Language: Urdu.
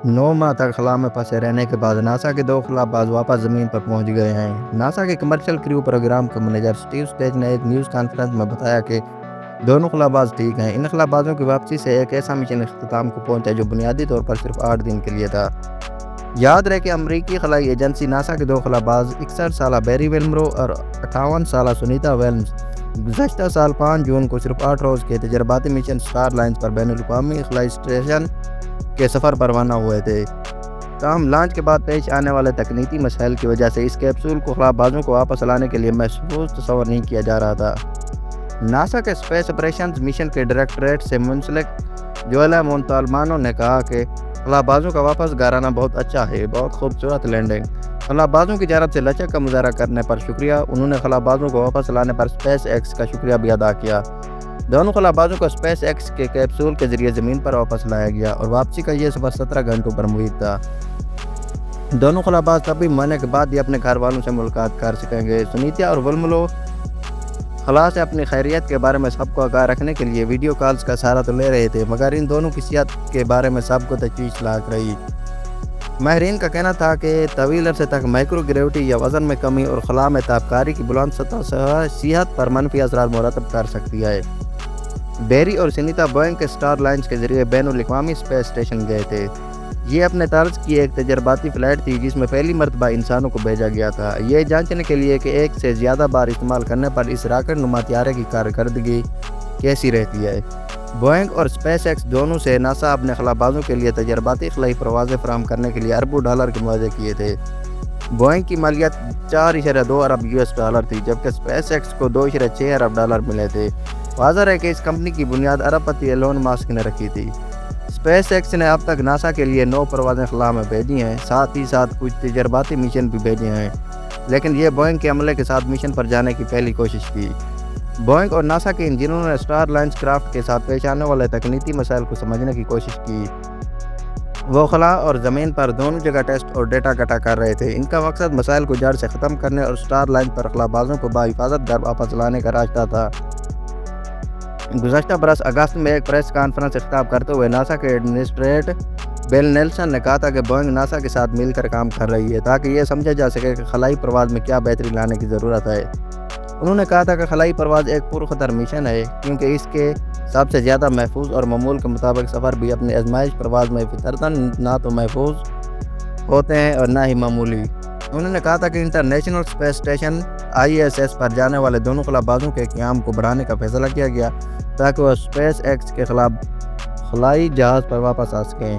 9 ماہ تک خلا میں پھنسے رہنے کے بعد ناسا کے 2 خلاباز واپس زمین پر پہنچ گئے ہیں۔ ناسا کے کمرشل کریو پروگرام کے منیجر سٹیو سٹیج نے ایک نیوز کانفرنس میں بتایا کہ دونوں خلاباز ٹھیک ہیں۔ ان خلابازوں کی واپسی سے ایک ایسا مشن اختتام کو پہنچا جو بنیادی طور پر صرف 8 دن کے لیے تھا۔ یاد رہے کہ امریکی خلائی ایجنسی ناسا کے 2 خلاباز 61 سالہ بیری ویلمرو اور 58 سالہ سنیتا ویلمز گزشتہ سال 5 جون کو صرف 8 روز کے تجرباتی مشن سٹار لائنز پر بین الاقوامی خلائی اسٹیشن کے سفر پر روانہ ہوئے تھے۔ تاہم لانچ کے بعد پیش آنے والے تکنیکی مسائل کی وجہ سے اس کیپسول کو خلابازوں کو واپس لانے کے لیے محفوظ تصور نہیں کیا جا رہا تھا۔ ناسا کے اسپیس آپریشنز مشن کے ڈائریکٹوریٹ سے منسلک جوئلا مونتالمانو نے کہا کہ خلابازوں کا واپس گھر آنا بہت اچھا ہے، بہت خوبصورت لینڈنگ۔ خلابازوں کی جانب سے لچک کا مظاہرہ کرنے پر شکریہ۔ انہوں نے خلابازوں کو واپس لانے پر اسپیس ایکس کا شکریہ بھی ادا کیا۔ دونوں خلابازوں کو اسپیس ایکس کے کیپسول کے ذریعے زمین پر واپس لایا گیا اور واپسی کا یہ سفر 17 گھنٹوں پر محیط تھا۔ دونوں خلاباز تبھی مرنے کے بعد ہی اپنے گھر والوں سے ملاقات کر سکیں گے۔ سنیتا اور ویلمرو خلا سے اپنی خیریت کے بارے میں سب کو آگاہ رکھنے کے لیے ویڈیو کالز کا سہارا تو لے رہے تھے، مگر ان دونوں کی صحت کے بارے میں سب کو تشویش لاحق رہی۔ ماہرین کا کہنا تھا کہ طویل عرصے تک مائکرو گریوٹی یا وزن میں کمی اور خلا میں تابکاری کی بلند سطح صحت پر منفی اثرات مرتب کر سکتی ہے۔ بیری اور سنیتا بوئنگ کے سٹار لائنز کے ذریعے بین الاقوامی اسپیس اسٹیشن گئے تھے۔ یہ اپنے طرز کی ایک تجرباتی فلائٹ تھی جس میں پہلی مرتبہ انسانوں کو بھیجا گیا تھا، یہ جانچنے کے لیے کہ ایک سے زیادہ بار استعمال کرنے پر اس راکٹ نما طیارے کی کارکردگی کیسی رہتی ہے۔ بوئنگ اور اسپیس ایکس دونوں سے ناسا اپنے خلابازوں کے لیے تجرباتی خلائی پروازیں فراہم کرنے کے لیے اربوں ڈالر کے معاہدے کیے تھے۔ بوئنگ کی مالیت 4.2 ارب US ڈالر تھی، جبکہ اسپیس ایکس کو 2.6 ارب ڈالر ملے تھے۔ واضح ہے کہ اس کمپنی کی بنیاد ارب پتی ایلون ماسک نے رکھی تھی۔ اسپیس ایکس نے اب تک ناسا کے لیے 9 پروازیں خلا میں بھیجی ہیں، ساتھ ہی ساتھ کچھ تجرباتی مشن بھی بھیجے ہیں، لیکن یہ بوئنگ کے عملے کے ساتھ مشن پر جانے کی پہلی کوشش تھی۔ بوئنگ اور ناسا کے انجینئروں نے سٹار لائنز کرافٹ کے ساتھ پیش آنے والے تکنیکی مسائل کو سمجھنے کی کوشش کی۔ وہ خلا اور زمین پر دونوں جگہ ٹیسٹ اور ڈیٹا اکٹھا کر رہے تھے۔ ان کا مقصد مسائل کو جڑ سے ختم کرنے اور سٹار لائنز پر خلابازوں کو بحفاظت گھر واپس لانے کا راستہ تھا۔ گزشتہ برس اگست میں ایک پریس کانفرنس سے خطاب کرتے ہوئے ناسا کے ایڈمنسٹریٹر بل نیلسن نے کہا تھا کہ بوئنگ ناسا کے ساتھ مل کر کام کر رہی ہے تاکہ یہ سمجھا جا سکے کہ خلائی پرواز میں کیا بہتری لانے کی ضرورت ہے۔ انہوں نے کہا تھا کہ خلائی پرواز ایک پرخطر مشن ہے کیونکہ اس کے سب سے زیادہ محفوظ اور معمول کے مطابق سفر بھی اپنی آزمائش پرواز میں فطرتاً نہ تو محفوظ ہوتے ہیں اور نہ ہی معمولی۔ انہوں نے کہا تھا کہ انٹرنیشنل اسپیس اسٹیشن ISS پر جانے والے دونوں خلابازوں کے قیام کو بڑھانے کا فیصلہ کیا گیا تاکہ وہ اسپیس ایکس کے خلائی جہاز پر واپس آ سکیں۔